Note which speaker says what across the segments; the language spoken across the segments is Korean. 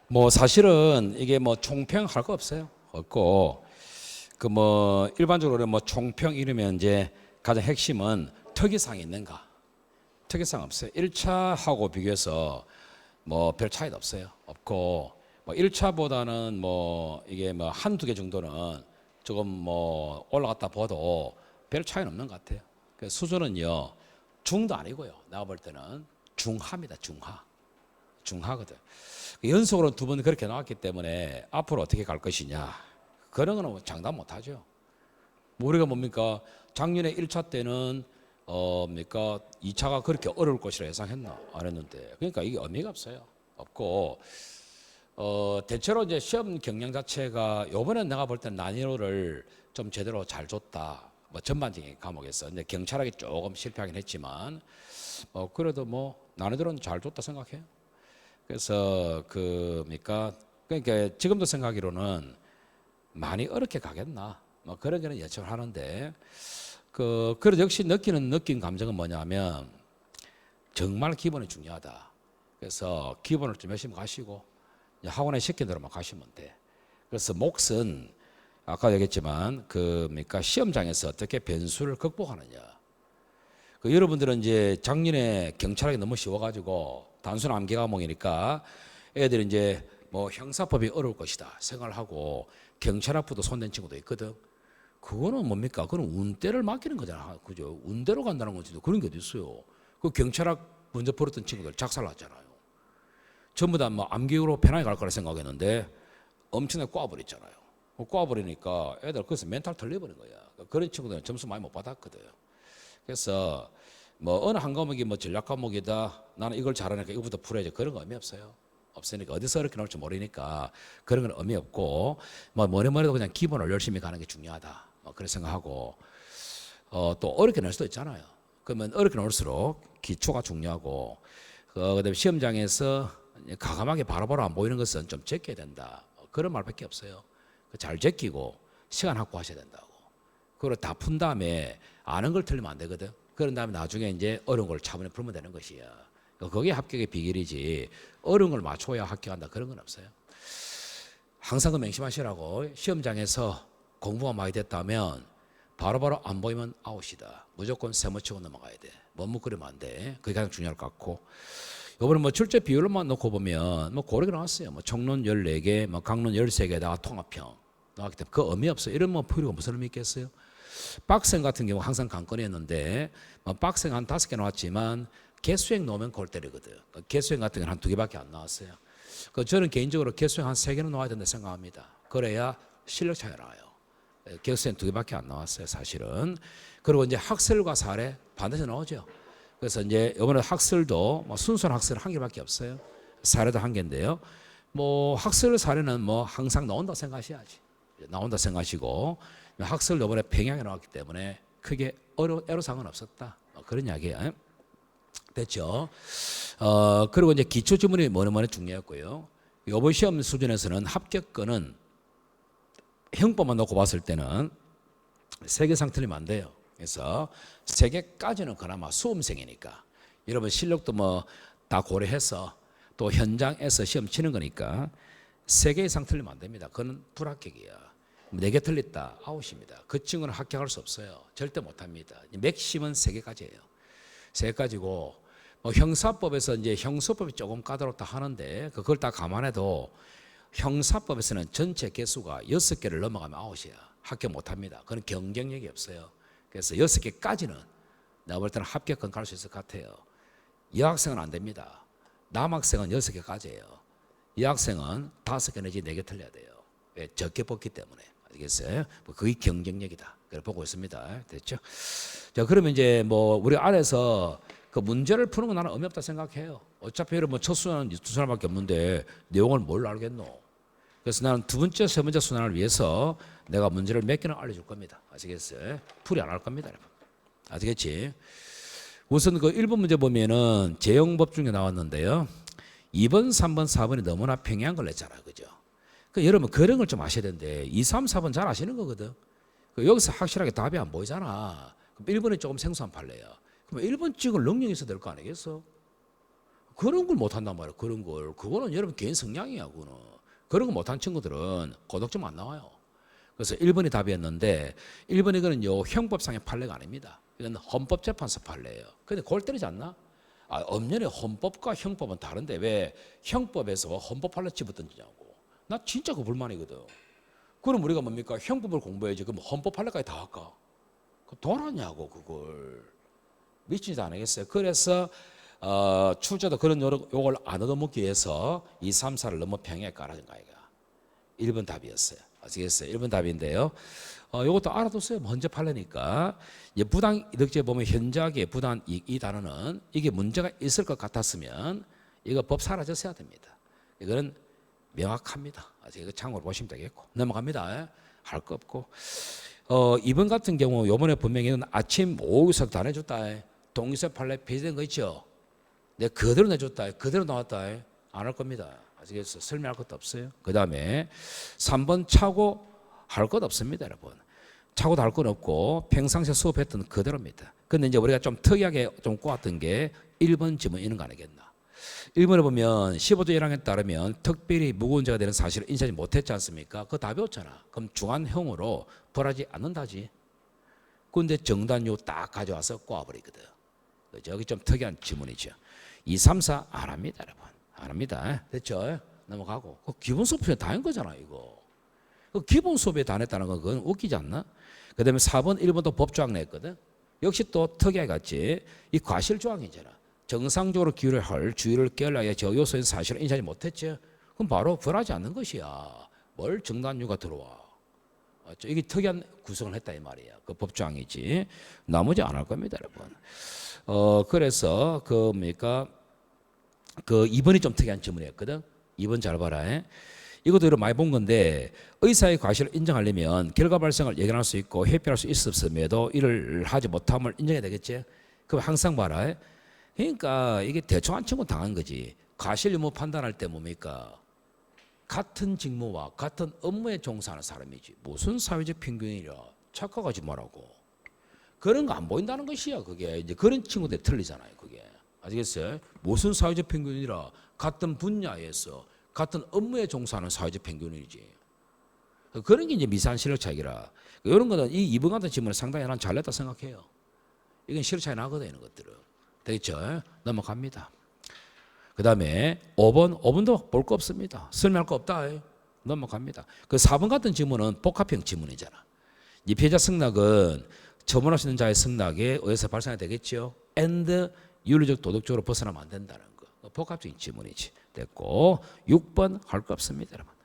Speaker 1: 뭐 사실은 이게 뭐 총평할 거 없어요. 없고 그 뭐 일반적으로 뭐 총평 이러면 이제 가장 핵심은 특이사항이 있는가? 특이사항 없어요. 1차하고 비교해서 뭐 별 차이도 없어요. 없고 뭐 1차보다는 뭐 이게 뭐 한두 개 정도는 조금 뭐 올라갔다 봐도 별 차이는 없는 것 같아요. 그 수준은요 중도 아니고요. 내가 볼 때는 중하입니다. 중하거든. 연속으로 두 번 그렇게 나왔기 때문에 앞으로 어떻게 갈 것이냐 그런 거는 장담 못하죠. 우리가 뭡니까 작년에 1차 때는 뭡니까 2차가 그렇게 어려울 것이라 예상했나 안 했는데 그러니까 이게 의미가 없어요. 없고 대체로 이제 시험 경량 자체가 요번엔 내가 볼 때는 난이도를 좀 제대로 잘 줬다. 뭐 전반적인 과목에서 근데 경찰학이 조금 실패하긴 했지만 그래도 뭐 난이도는 잘 줬다 생각해요. 그래서 뭡니까 그러니까 지금도 생각하기로는 많이 어렵게 가겠나 뭐 그런 거는 예측을 하는데 그래도 역시 느낀 감정은 뭐냐면 정말 기본이 중요하다. 그래서 기본을 좀 열심히 가시고 학원에 시킨 대로만 가시면 돼. 그래서 몫은 아까 얘기했지만 뭡니까 시험장에서 어떻게 변수를 극복하느냐. 여러분들은 이제 작년에 경찰학이 너무 쉬워가지고 단순 암기 과목이니까 애들이 이제 뭐 형사법이 어려울 것이다 생각을 하고 경찰학부도 손댄 친구도 있거든. 그거는 뭡니까? 그건 운대를 맡기는 거잖아. 그죠? 운대로 간다는 거지. 그런 게 어디 있어요? 그 경찰학 먼저 벌었던 친구들 작살났잖아요. 전부 다 뭐 암기로 편하게 갈 거라 생각했는데 엄청나게 꽈버렸잖아요. 꽈버리니까 애들 거기서 멘탈 털려버린 거야. 그런 친구들은 점수 많이 못 받았거든. 그래서 뭐 어느 한 과목이 뭐 전략 과목이다. 나는 이걸 잘하니까 이거부터 풀어야지. 그런 거 의미 없어요. 없으니까 어디서 이렇게 나올지 모르니까 그런 건 의미 없고 뭐 뭐래도 그냥 기본을 열심히 가는 게 중요하다. 뭐 그런 생각하고 또 어렵게 낼 수도 있잖아요. 그러면 어렵게 나올수록 기초가 중요하고 그다음에 시험장에서 과감하게 바로바로 안 보이는 것은 좀 제껴야 된다. 그런 말밖에 없어요. 잘 제끼고 시간 확보하셔야 된다고. 그걸 다 푼 다음에 아는 걸 틀리면 안 되거든. 그런 다음에 나중에 이제 어려운 걸 차분히 풀면 되는 것이야. 그게 합격의 비결이지 어려운 걸 맞춰야 합격한다 그런 건 없어요. 항상 그 맹심하시라고 시험장에서 공부가 많이 됐다면 바로바로 안 보이면 아웃이다. 무조건 세모치고 넘어가야 돼. 머뭇거리면 안 돼. 그게 가장 중요할 것 같고 이번에 뭐 출제 비율로만 놓고 보면 뭐 고르게 나왔어요. 뭐 총론 14개, 뭐 강론 13개에다가 통합형 나왔기 때문에 그 의미 없어요. 이런 뭐 표류가 무슨 의미 있겠어요? 빡생 같은 경우 항상 관건이었는데 뭐 빡생 한 5개 나왔지만 개수행 놓으면 골 때리거든. 개수행 같은 경우는 한 2개밖에 안 나왔어요. 저는 개인적으로 개수행 한 3개는 나와야 된다 생각합니다. 그래야 실력 차이가 나요. 개수행 2개밖에 안 나왔어요, 사실은. 그리고 이제 학설과 사례 반드시 나오죠. 그래서 이제 이번에 학설도 뭐 순수한 학설 1개밖에 없어요. 사례도 1개인데요. 뭐 학설 사례는 뭐 항상 나온다 생각하셔야지. 나온다 생각하시고 학설 이번에 평양에 나왔기 때문에 크게 애로사항은 없었다. 그런 이야기예요. 됐죠? 그리고 이제 기초 지문이 뭐니 중요했고요. 이번 시험 수준에서는 합격권은 형법만 놓고 봤을 때는 3개 이상 틀리면 안 돼요. 그래서 3개까지는 그나마 수험생이니까 여러분 실력도 뭐 다 고려해서 또 현장에서 시험 치는 거니까 3개 이상 틀리면 안 됩니다. 그건 불합격이야. 4개 틀렸다 아웃입니다. 그 친구는 합격할 수 없어요. 절대 못합니다. 맥심은 3개까지예요. 3개까지고 뭐 형사법에서 이제 형소법이 조금 까다롭다 하는데 그걸 다 감안해도 형사법에서는 전체 개수가 6개를 넘어가면 아웃이야. 합격 못합니다. 그건 경쟁력이 없어요. 그래서 6개까지는 내가 볼 때는 합격권 갈 수 있을 것 같아요. 여학생은 안 됩니다. 남학생은 6개까지예요. 여학생은 5개 내지 4개 틀려야 돼요. 왜? 적게 뽑기 때문에. 알겠어요? 그게 경쟁력이다. 그래 보고 있습니다. 됐죠? 자, 그러면 이제 뭐 우리 안에서 그 문제를 푸는 건 나는 의미 없다 생각해요. 어차피 여러분 첫 순환은 2순환밖에 없는데 내용을 뭘 알겠노? 그래서 나는 2번째, 3번째 순환을 위해서 내가 문제를 몇 개는 알려줄 겁니다. 아시겠어요? 풀이 안 할 겁니다. 여러분. 아시겠지? 우선 그 1번 문제 보면은 재형법 중에 나왔는데요. 2번, 3번, 4번이 너무나 평이한 걸 냈잖아요. 그죠? 여러분 그런 걸 좀 아셔야 되는데 2, 3, 4번 잘 아시는 거거든. 여기서 확실하게 답이 안 보이잖아. 그럼 1번이 조금 생소한 판례야. 그럼 1번 찍을 능력이 있어야 될 거 아니겠어? 그런 걸 못한단 말이야. 그런 걸. 그거는 여러분 개인 성향이야. 그거는. 그런 거 못한 친구들은 고득점 안 나와요. 그래서 1번이 답이었는데 1번 이거는요 형법상의 판례가 아닙니다. 이건 헌법재판소 판례예요. 근데 골 때리지 않나? 엄연히 헌법과 형법은 다른데 왜 형법에서 헌법 판례 집어던지냐고. 나 진짜 그 불만이거든. 그럼 우리가 뭡니까? 형법을 공부해야지. 그럼 헌법 판례까지 다 할까? 돌았냐고 그걸. 미치지도 않겠어요. 그래서 출제도 그런 요걸 안 얻어먹기 위해서 2, 3, 4를 너무 평행에 깔아준 거 아이가. 1번 답이었어요. 아시겠어요? 1번 답인데요. 요것도 알아두세요. 먼저 판례니까. 부당 이득제 보면 현저하게 부당 이 단어는 이게 문제가 있을 것 같았으면 이거 법 사라졌어야 됩니다. 이거는 명확합니다. 아직 이거 참고로 보시면 되겠고. 넘어갑니다. 할 거 없고. 2번 같은 경우 요번에 분명히 아침 오후에서 다 내줬다. 동의서 판례 폐지된 거 있죠. 내가 그대로 내줬다. 그대로 나왔다. 안 할 겁니다. 아시겠어요? 설명할 것도 없어요. 그 다음에 3번 차고 할 것 없습니다, 여러분. 차고도 할 건 없고 평상시에 수업했던 그대로입니다. 근데 이제 우리가 좀 특이하게 좀 꼬았던 게 1번 지문 이런 거 아니겠나. 1번에 보면 15조 1항에 따르면 특별히 무거운 죄가 되는 사실을 인정하지 못했지 않습니까? 그거 다 배웠잖아. 그럼 중한형으로 벌하지 않는다지. 근데 정단요 딱 가져와서 꼬아버리거든. 여기 좀 특이한 지문이죠. 2, 3, 4 안 합니다, 여러분. 안 합니다. 됐죠? 넘어가고. 기본 수업에 다 한 거잖아, 이거. 기본 수업에 다 냈다는 건 그건 웃기지 않나? 그 다음에 4번, 1번도 법조항 냈거든. 역시 또 특이하게 갔지. 이 과실조항이잖아. 정상적으로 기울여야 할 주의를 깨달아야 저 요소인 사실을 인정하지 못했지. 그럼 바로 벌하지 않는 것이야. 뭘 정단유가 들어와. 이게 특이한 구성을 했다 이 말이야. 그 법조항이지. 나머지 안 할 겁니다, 여러분. 그래서 그 2번이 좀 특이한 질문이었거든. 2번 잘 봐라. 이것도 여러분 많이 본 건데 의사의 과실을 인정하려면 결과 발생을 예견할 수 있고 회피할 수 있었음에도 이를 하지 못함을 인정해야 되겠지. 그럼 항상 봐라. 그러니까 이게 대충 한 친구 당한 거지. 과실 유무 판단할 때 뭡니까? 같은 직무와 같은 업무에 종사하는 사람이지. 무슨 사회적 평균이라 착각하지 말라고. 그런 거 안 보인다는 것이야. 그게 이제 그런 친구들 틀리잖아요. 그게 아시겠어요? 무슨 사회적 평균이라 같은 분야에서 같은 업무에 종사하는 사회적 평균이지. 그런 게 이제 미세한 실력 차이라. 이런 거는 이 2번 같은 질문을 상당히 난 잘냈다 생각해요. 이건 실력 차이 나거든 이런 것들은. 되겠죠? 넘어갑니다. 그 다음에 5번도 볼 거 없습니다. 설명할 거 없다. 넘어갑니다. 그 4번 같은 질문은 복합형 질문이잖아. 이 피해자 승낙은 처분할 수 있는 자의 승낙에 의해서 발생이 되겠죠. and 윤리적 도덕적으로 벗어나면 안 된다는 거. 복합적인 질문이지. 됐고 6번 할 거 없습니다, 여러분.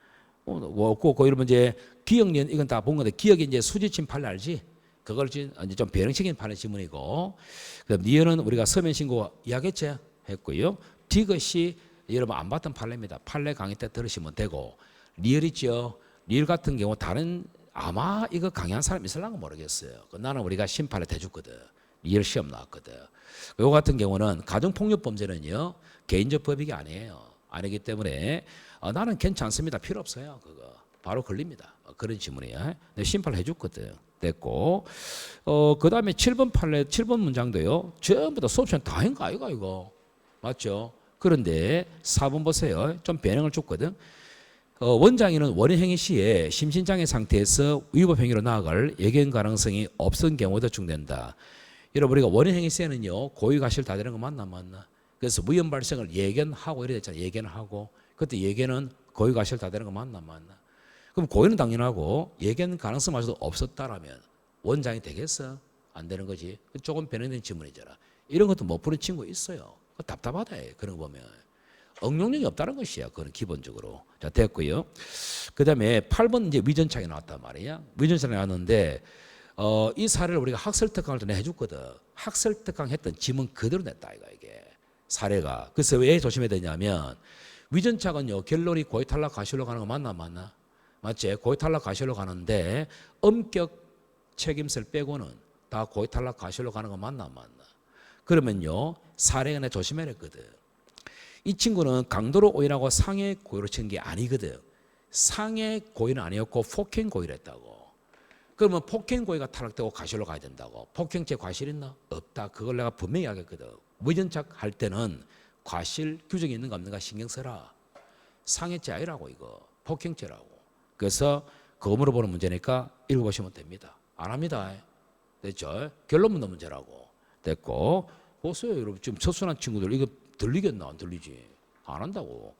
Speaker 1: 그 이러면 이제 기억년 이건 다 본 건데 기억이 이제 수지침 판례 알지? 그걸 이제 좀 변형적인 판례 질문이고. 그다음 니은은 우리가 서면 신고 이야기했죠? 했고요. 디귿이 여러분 안 봤던 판례입니다. 판례 강의 때 들으시면 되고. 리얼 있죠? 리얼 같은 경우 다른 아마 이거 강의한 사람 있을랑가 모르겠어요. 나는 우리가 심판을 대줬거든. 리얼 시험 나왔거든. 이거 같은 경우는 가정폭력범죄는요 개인적 법익이 아니에요. 아니기 때문에 나는 괜찮습니다. 필요 없어요. 그거 바로 걸립니다. 그런 질문이야. 내가 심판을 해줬거든. 됐고 그 다음에 7번 판례 7번 문장도요 전부 다 수업 시간 다 한 거 아이가 이거 맞죠? 그런데 4번 보세요. 좀 변형을 줬거든. 원장인은 원인행위 시에 심신장애 상태에서 위법 행위로 나아갈 예견 가능성이 없은 경우도 적용된다. 여러분 우리가 원인행위 시에는요 고의가실 다 되는 거 맞나? 그래서 위험 발생을 예견하고 이래 됐잖아. 예견하고 그때 예견은 고의가실 다 되는 거 맞나? 그럼 고의는 당연하고 예견 가능성마저도 없었다라면 원장이 되겠어? 안 되는 거지. 조금 변형된 질문이잖아. 이런 것도 못 푸는 친구 있어요. 답답하다. 그런 거 보면. 응용력이 없다는 것이야. 그건 기본적으로. 자, 됐고요. 그 다음에 8번 이제 위전착이 나왔단 말이야. 위전착이 나왔는데, 이 사례를 우리가 학설 특강을 때 해줬거든. 학설 특강 했던 지문 그대로 냈다, 이게. 사례가. 그래서 왜 조심해야 되냐면, 위전착은요, 결론이 고의 탈락 과실로 가는 거 맞나? 맞지? 고의 탈락 과실로 가는데, 엄격 책임을 빼고는 다 고의 탈락 과실로 가는 거 맞나? 그러면요, 사례가 내가 조심해야 했거든. 이 친구는 강도로 오인하고 상해 고의로 친 게 아니거든. 상해 고의는 아니었고 폭행 고의를 했다고. 그러면 폭행 고의가 탈락되고 과실로 가야 된다고. 폭행죄 과실 있나? 없다. 그걸 내가 분명히 하겠거든. 무전착 할 때는 과실 규정이 있는가 없는가 신경 써라. 상해죄 아니라고 이거. 폭행죄라고. 그래서 그거 물어보는 문제니까 읽어보시면 됩니다. 안 합니다. 됐죠? 결론 묻는 문제라고. 됐고. 보세요 여러분. 지금 첫순한 친구들 이거 들리겠나 안 들리지? 안 한다고.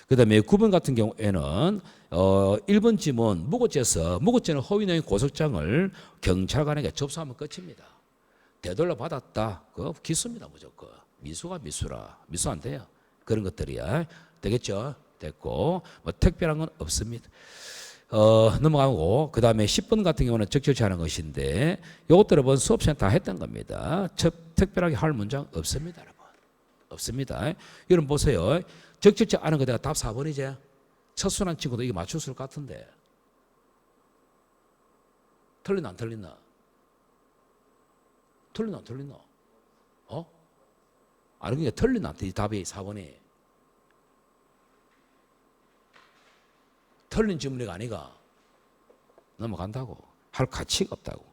Speaker 1: 그 다음에 9번 같은 경우에는 1번 지문 무고죄는 허위 내용 고소장을 경찰관에게 접수하면 끝입니다. 되돌려 받았다. 그거 기수입니다 무조건. 미수가 미수라. 미수 안 돼요. 그런 것들이야. 되겠죠? 됐고 뭐 특별한 건 없습니다. 넘어가고 그 다음에 10번 같은 경우는 적절치 않은 것인데 이것들을 본 수업 시간 다 했던 겁니다. 특별하게 할 문장 없습니다 여러분. 없습니다. 여러분 보세요. 적절치 않은 거 내가 답 4번이지. 첫순한 친구도 이게 맞췄을 것 같은데 틀리나 안 틀리나? 틀리나 안 틀리나? 아니 그게 틀리나? 이 답이 4번이 틀린 질문이가 아니가 넘어간다고. 할 가치가 없다고.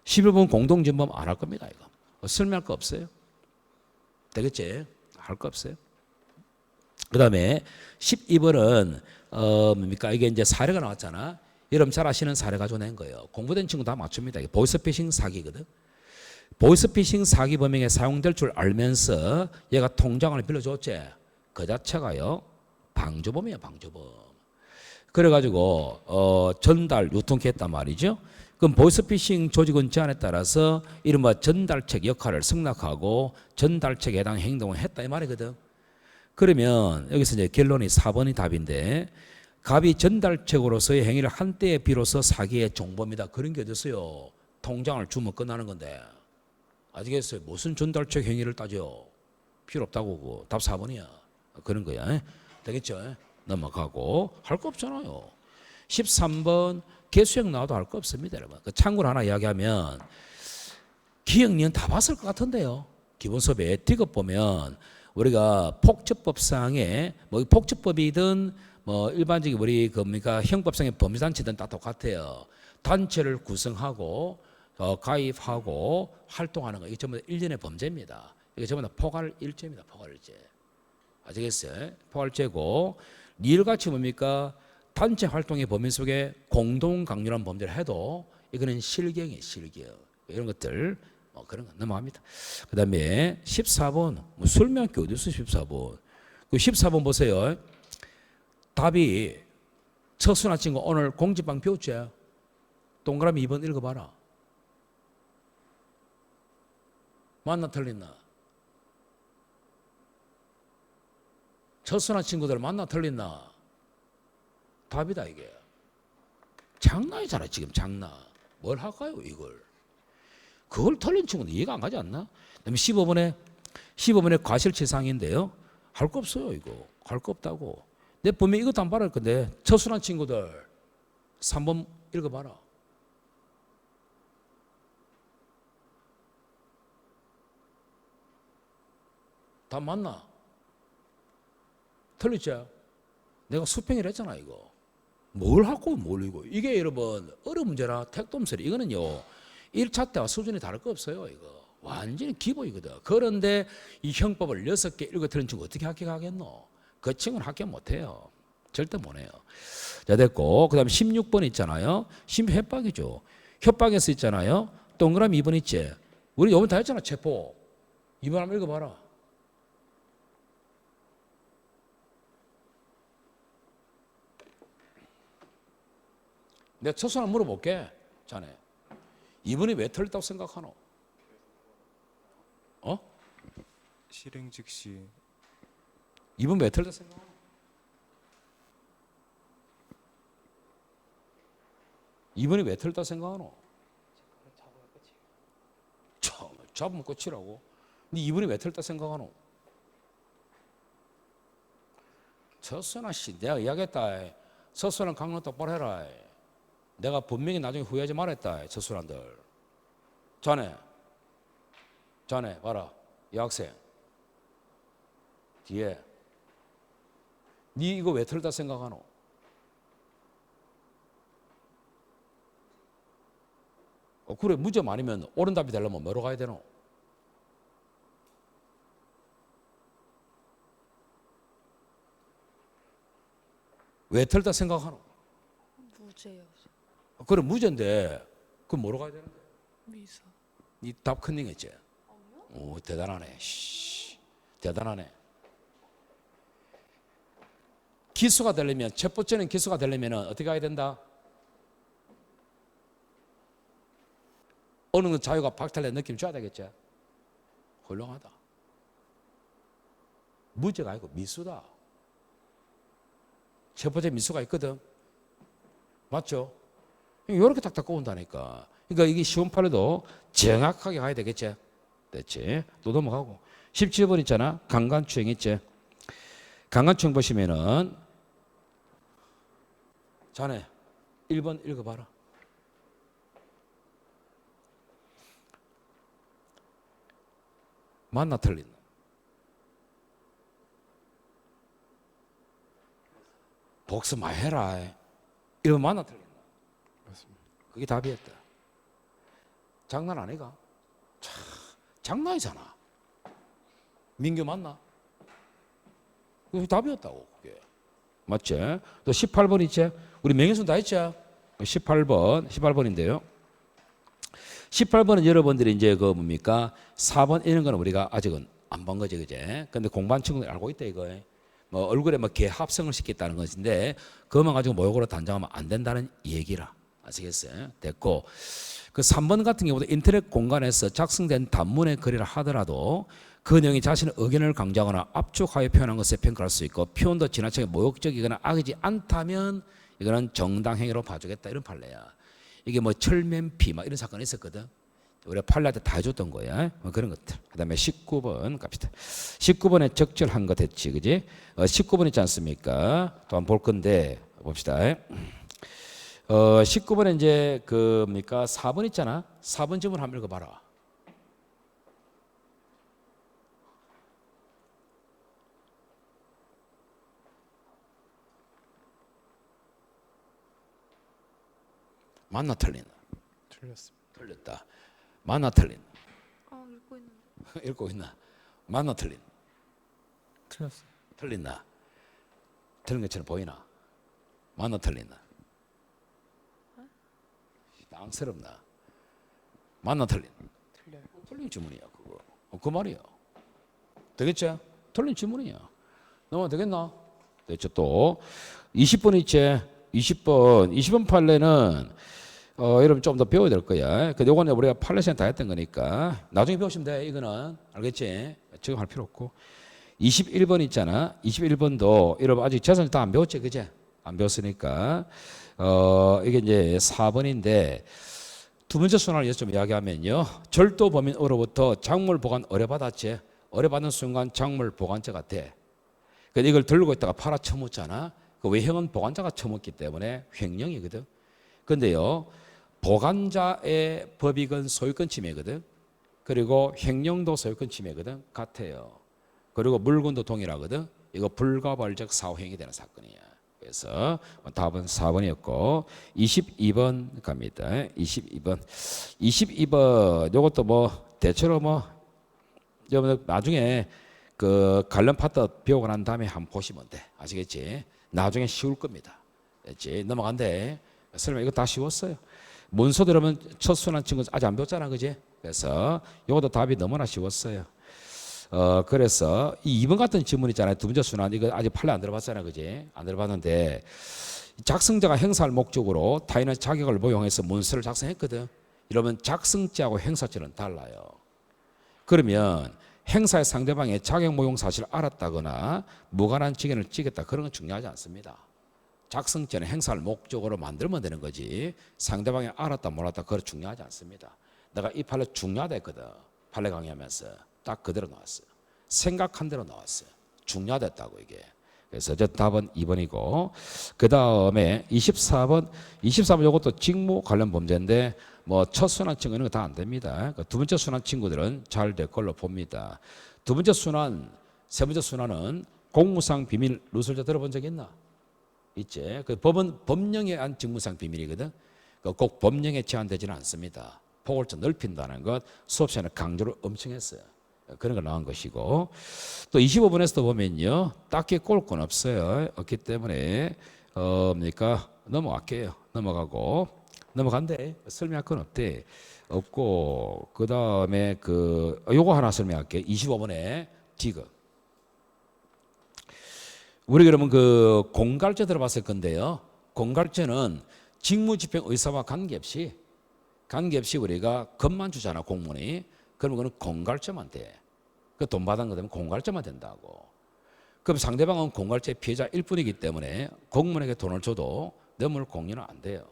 Speaker 1: 11번 공동진범 안 할 겁니다 이거. 설명할 거 없어요. 되겠지? 할 거 없어요. 그 다음에 12번은 뭡니까? 이게 이제 사례가 나왔잖아. 여러분 잘 아시는 사례 가지고 낸 거예요. 공부된 친구 다 맞춥니다. 이게 보이스피싱 사기거든. 보이스피싱 사기 범행에 사용될 줄 알면서 얘가 통장을 빌려줬지. 그 자체가요 방조범이에요. 방조범. 그래가지고 전달 유통했단 말이죠. 그럼 보이스피싱 조직은 제안에 따라서 이른바 전달책 역할을 승낙하고 전달책에 해당 행동을 했다 이 말이거든. 그러면 여기서 이제 결론이 4번이 답인데 갑이 전달책으로서의 행위를 한때에 비로소 사기의 종범이다. 그런 게 어딨어요. 통장을 주면 끝나는 건데. 아시겠어요? 무슨 전달책 행위를 따져. 필요 없다고. 그거. 답 4번이야. 그런 거야. 되겠죠? 넘어가고. 할 거 없잖아요. 13번 개수형 나와도 할 거 없습니다. 여러분. 참고로 하나 이야기하면 기억니은 다 봤을 것 같은데요. 기본 수업에 디귿 보면 우리가 폭처법상에 뭐 폭처법이든 뭐 일반적인 우리 뭡니까 형법상의 범죄단체든 다 똑같아요. 단체를 구성하고 가입하고 활동하는 거 이게 전부 다 일련의 범죄입니다. 이게 전부 다 포괄일죄입니다. 포괄일죄. 아시겠어요? 포괄죄고 일같이 뭡니까 단체 활동의 범위 속에 공동 강요한 범죄를 해도 이거는 실경이에요. 실경. 이런 것들 그런 거 넘어갑니다. 그 다음에 14번 설명할게 어디서 14번 그 14번 보세요. 답이 첫순환 친구 오늘 공지방 배웠지? 동그라미 2번 읽어봐라. 맞나 틀렸나? 첫순환 친구들 맞나 틀렸나? 답이다 이게. 장난이잖아 지금 장난. 뭘 할까요 이걸? 그걸 틀린 친구는 이해가 안 가지 않나? 그다음에 15번에 과실치상인데요. 할 거 없어요 이거. 할 거 없다고. 내 분명히 이것도 안 바랄 건데 첫순환 친구들 3번 읽어봐라. 다 맞나? 틀리죠? 내가 수평이라 했잖아 이거. 뭘 하고 뭘 이거. 이게 여러분 어려운 문제라 택돔소리 이거는요 1차 때와 수준이 다를 거 없어요 이거. 완전히 기본이거든. 그런데 이 형법을 6개 읽어 들은 친구 어떻게 합격하겠노? 그 친구는 합격 못해요. 절대 못해요. 자 됐고 그 다음에 16번 있잖아요. 협박이죠. 협박에서 있잖아요. 동그라미 2번 있지. 우리 요번 다 했잖아 체포. 2번 한번 읽어봐라. 내가 첫순환 물어볼게. 자네. 이분이 왜 틀렸다고 생각하노?
Speaker 2: 실행 즉시
Speaker 1: 이분 왜 틀렸다고 생각하노? 이분이 왜 틀렸다고 생각하노? 잡으면 끝이라고. 근데 이분이 왜 틀렸다고 생각하노? 첫순환 씨 내가 이야기했다. 첫순환 강론 똑바로 해라. 내가 분명히 나중에 후회하지 말았다. 첫순환들. 자네 봐라. 여학생 뒤에 니 이거 왜 틀렸다 생각하노? 그래 무죄 아니면 옳은 답이 되려면 뭐로 가야 되노? 왜 틀다 생각하노?
Speaker 3: 무죄요.
Speaker 1: 그래 무죄인데 그럼 뭐로 가야 되는데?
Speaker 3: 미사.
Speaker 1: 니답 컨닝했지? 오 대단하네. 대단하네. 기수가 되려면 첫 번째는 기수가 되려면 어떻게 가야 된다? 어느 정도 자유가 박탈된 느낌 줘야 되겠지? 훌륭하다. 무죄가 아니고 미수다. 첫 번째 미수가 있거든. 맞죠? 이렇게 딱딱 꼬운다니까. 그러니까 이게 시험 판에도 정확하게 가야 되겠지? 됐지? 또 넘어가고. 17번 있잖아. 강간추행 있지? 강간추행 보시면은 자네 1번 읽어봐라. 맞나 틀린? 복습 많이 해라. 이러면 맞나 틀린?
Speaker 2: 맞습니다.
Speaker 1: 그게 답이었다. 장난 아니가? 장난이잖아. 민규 맞나? 그게 답이었다고 그게. 맞지? 또 18번 있지? 우리 명예훼손 다 했죠? 18번인데요. 18번은 여러분들이 이제 그 뭡니까? 4번 이런 거는 우리가 아직은 안 본 거지, 그제? 근데 공부한 친구들 알고 있다 이거. 뭐 얼굴에 뭐 개합성을 시켰다는 것인데 그것만 가지고 모욕으로 단정하면 안 된다는 얘기라. 아시겠어요? 됐고. 그 3번 같은 경우도 인터넷 공간에서 작성된 단문의 글이라 하더라도 그 내용이 자신의 의견을 강조하거나 압축하여 표현한 것에 평가할 수 있고 표현도 지나치게 모욕적이거나 악이지 않다면 이거는 정당행위로 봐주겠다 이런 판례야. 이게 뭐 철면피 막 이런 사건이 있었거든. 우리가 판례한테 다 해줬던 거야. 뭐 그런 것들. 그 다음에 19번 갑시다. 19번에 적절한 것 했지, 그지? 19번 있지 않습니까? 또 한번 볼 건데 봅시다. 19번에 이제 그 뭡니까? 4번 있잖아. 4번 질문 한번 읽어봐라. 맞나 틀리나?
Speaker 2: 틀렸습니다.
Speaker 1: 틀렸다. 맞나 틀린?
Speaker 3: 읽고 있는데.
Speaker 1: 읽고 있나? 맞나 틀린?
Speaker 2: 틀렸어요.
Speaker 1: 틀린나? 틀린 것처럼 보이나? 맞나 틀린나? 당스럽나? 맞나 틀린?
Speaker 2: 틀려요.
Speaker 1: 틀린 질문이야 그거. 그 말이야. 되겠지? 틀린 질문이야. 넘어가면 되겠나? 됐죠. 또 20번 있지? 20번 판례는 여러분 좀 더 배워야 될 거야. 근데 요거는 우리가 판례 시간 다 했던 거니까 나중에 배우시면 돼. 이거는 알겠지? 지금 할 필요 없고 21번 있잖아. 21번도 여러분 아직 재산 다 안 배웠지, 그제? 안 배웠으니까 이게 이제 4번인데 두 번째 순환을 좀 이야기하면요. 절도 범인으로부터 작물 보관 의뢰받았지. 의뢰받는 순간 작물 보관자가 돼. 근데 이걸 들고 있다가 팔아 처먹잖아. 그 외형은 보관자가 처먹기 때문에 횡령이거든. 근데요. 보관자의 법익은 소유권 침해거든. 그리고 횡령도 소유권 침해거든. 같아요. 그리고 물건도 동일하거든. 이거 불가발적 사후행위 되는 사건이야. 그래서 답은 4번이었고 22번 갑니다. 22번 요것도 뭐 대체로 뭐 여러분들 나중에 그 관련 파트 배우고 난 다음에 한번 보시면 돼. 아시겠지? 나중에 쉬울 겁니다. 됐지? 넘어간대. 설마 이거 다 쉬웠어요. 문서 들으면 첫 순환 친구 아직 안 배웠잖아, 그지? 그래서 이것도 답이 너무나 쉬웠어요. 그래서 이 2번 같은 질문 있잖아요. 두 번째 순환 이거 아직 판례 안 들어봤잖아, 그지? 안 들어봤는데 작성자가 행사할 목적으로 타인의 자격을 모용해서 문서를 작성했거든. 이러면 작성자하고 행사자는 달라요. 그러면 행사의 상대방의 자격 모용 사실을 알았다거나 무관한 직연을 찍었다 그런 건 중요하지 않습니다. 작성자는 행사할 목적으로 만들면 되는 거지 상대방이 알았다 몰랐다 그건 중요하지 않습니다. 내가 이 판례 중요하다 했거든. 판례 강의하면서 딱 그대로 나왔어요. 생각한 대로 나왔어요. 중요하다고 이게. 그래서 저 답은 2번이고 그 다음에 24번 이것도 직무 관련 범죄인데 뭐 첫 순환 친구 이런 거 다 안 됩니다. 두 번째 순환 친구들은 잘 될 걸로 봅니다. 두 번째 순환, 세 번째 순환은 공무상 비밀 누설자 들어본 적 있나? 있지. 그 법은 법령에 의한 직무상 비밀이거든. 꼭 법령에 제한되지는 않습니다. 폭을 좀 넓힌다는 것 수업 시간에 강조를 엄청 했어요. 그런 걸 나온 것이고 또 25번에서도 보면요. 딱히 꼴 건 없어요. 없기 때문에 뭡니까? 넘어갈게요. 넘어간대. 설명할 건 없고 그 다음에 요거 하나 설명할게. 25번에 디귿. 우리 그러면 공갈죄 들어봤을 건데요. 공갈죄는 직무집행 의사와 관계없이 우리가 겁만 주잖아, 공무원이. 그러면 그건 공갈죄만 돼. 그 돈 받은 거 되면 공갈죄만 된다고. 그럼 상대방은 공갈죄 피해자일 뿐이기 때문에 공무원에게 돈을 줘도 뇌물 공유는 안 돼요.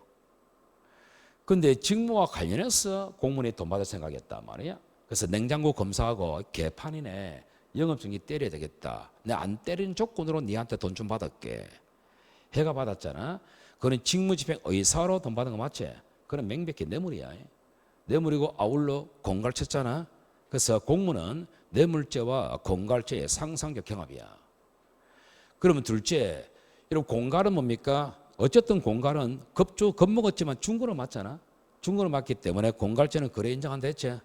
Speaker 1: 근데 직무와 관련해서 공무원이 돈 받을 생각이었단 말이야. 그래서 냉장고 검사하고 개판이네. 영업증이 때려야 되겠다. 내가 안 때리는 조건으로 니한테 돈 좀 받을게. 해가 받았잖아. 그건 직무집행 의사로 돈 받은 거 맞지? 그건 명백히 뇌물이야. 뇌물이고 아울러 공갈죄잖아. 그래서 공무는 뇌물죄와 공갈죄의 상상적 경합이야. 그러면 둘째, 이런 공갈은 뭡니까? 어쨌든 공갈은 겁먹었지만 중고로 맞잖아. 중고로 맞기 때문에 공갈죄는 거래 인정한다 했지.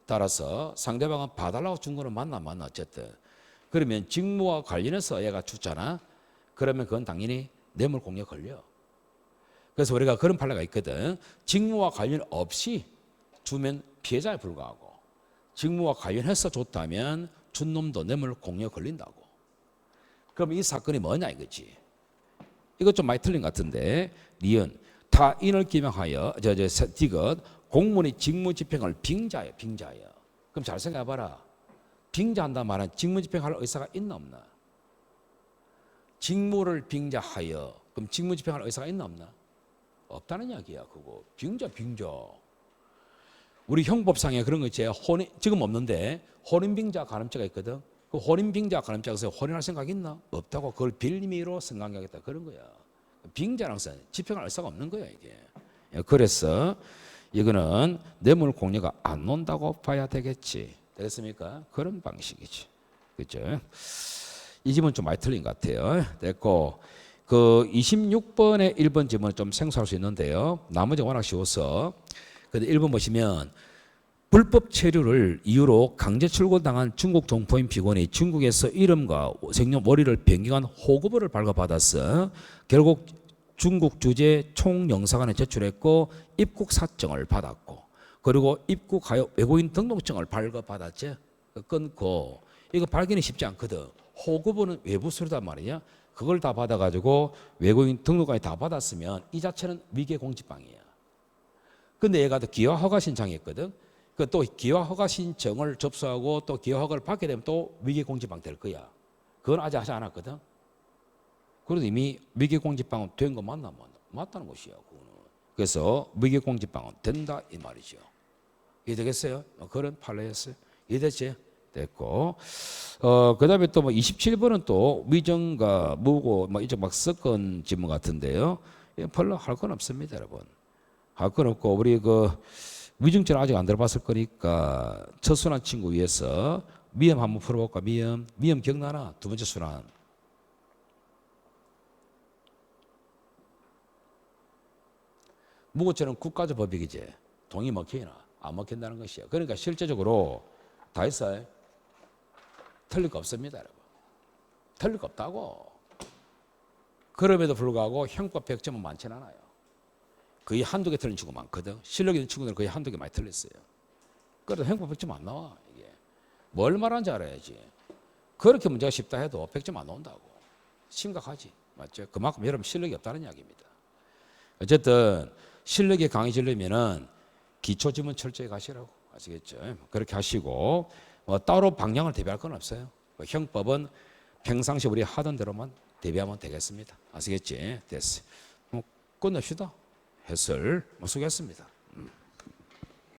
Speaker 1: 따라서 상대방은 봐달라고 중고로 맞나 어쨌든. 그러면 직무와 관련해서 얘가 주잖아. 그러면 그건 당연히 뇌물 공여 걸려. 그래서 우리가 그런 판례가 있거든. 직무와 관련 없이 주면 피해자에 불과하고, 직무와 관련해서 줬다면 준 놈도 뇌물 공여 걸린다고. 그럼 이 사건이 뭐냐 이거지. 이것 좀 많이 틀린 것 같은데, 니은 타인을 기명하여 디귿 공무원이 직무집행을 빙자해요. 그럼 잘 생각해봐라. 빙자한다는 말은 직무집행할 의사가 있나 없나? 직무를 빙자하여, 그럼 직무집행할 의사가 있나 없나? 없다는 이야기야. 그거 빙자. 우리 형법상에 그런 거 있지. 지금 없는데 혼인빙자 간음죄가 있거든. 그 혼인빙자 간음죄에서 혼인할 생각 있나? 없다고. 그걸 빌미로 승강하겠다 그런 거야. 빙자랑 집행할 의사가 없는 거야 이게. 그래서 이거는 뇌물 공여가 안 논다고 봐야 되겠지. 되겠습니까? 그런 방식이지. 그렇죠? 이 지문 좀 많이 틀린 것 같아요. 됐고, 26번의 1번 지문은 좀 생소할 수 있는데요. 나머지가 워낙 쉬워서. 근데 1번 보시면 불법 체류를 이유로 강제 출국당한 중국 동포인 피고인이 중국에서 이름과 생년 월일을 변경한 호구부를 발급받아서 결국 중국 주재 총영사관에 제출했고 입국 사정을 받았고, 그리고 입국하여 외국인 등록증을 발급받았지. 끊고 이거 발견이 쉽지 않거든. 호구부는 외부 서류단 말이야. 그걸 다 받아가지고 외국인 등록까지 다 받았으면 이 자체는 위계 공지방이야. 근데 얘가 또 기화 허가 신청했거든. 그 또 기화 허가 신청을 접수하고 또 기화 허가를 받게 되면 또 위계 공지방 될 거야. 그건 아직 하지 않았거든. 그래도 이미 위계 공지방은 된 거 맞나? 맞다는 것이야. 그거는. 그래서 위계 공지방은 된다 이 말이죠. 이해되겠어요? 그런 판례였어요. 이해됐지? 됐고, 그다음에 또 27번은 또 위정과 무고 이쪽 막 섞은 지문 같은데요. 별로 할 건 없습니다, 여러분. 할 건 없고, 우리 위증죄는 아직 안 들어봤을 거니까 첫 순환 친구 위해서 미음 한번 풀어볼까? 미음 기억나나? 두 번째 순환. 무고죄는 국가적 법익이지. 동의 먹히나 안 먹힌다는 것이야. 그러니까 실제적으로 다 했어요. 틀릴 거 없습니다, 여러분. 틀릴 거 없다고. 그럼에도 불구하고 형법 100점은 많지는 않아요. 거의 한두 개 틀린 친구 많거든. 실력 있는 친구들은 거의 한두 개 많이 틀렸어요. 그래도 형법 100점 안 나와. 이게 뭘 말하는지 알아야지. 그렇게 문제가 쉽다 해도 100점 안 나온다고. 심각하지. 맞죠? 그만큼 여러분 실력이 없다는 이야기입니다. 어쨌든 실력이 강해지려면은 기초지문 철저히 가시라고. 아시겠죠? 그렇게 하시고 따로 방향을 대비할 건 없어요. 형법은 평상시 우리 하던 대로만 대비하면 되겠습니다. 아시겠지? 됐어요. 끝냅시다. 해설 수고했습니다.